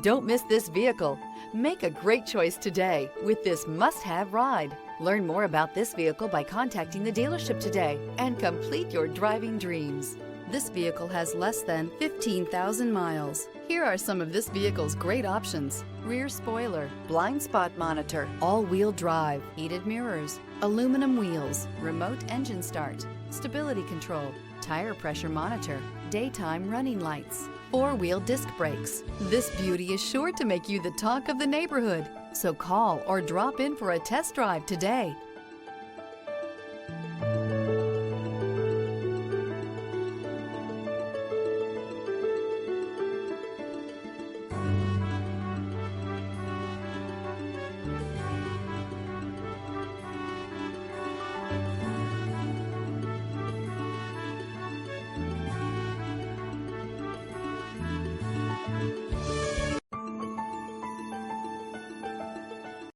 Don't miss this vehicle. Make a great choice today with this must-have ride. Learn more about this vehicle by contacting the dealership today and complete your driving dreams. This vehicle has less than 15,000 miles. Here are some of this vehicle's great options: rear spoiler, blind spot monitor, all-wheel drive, heated mirrors, aluminum wheels, remote engine start, stability control, tire pressure monitor, daytime running lights, four-wheel disc brakes. This beauty is sure to make you the talk of the neighborhood. So call or drop in for a test drive today.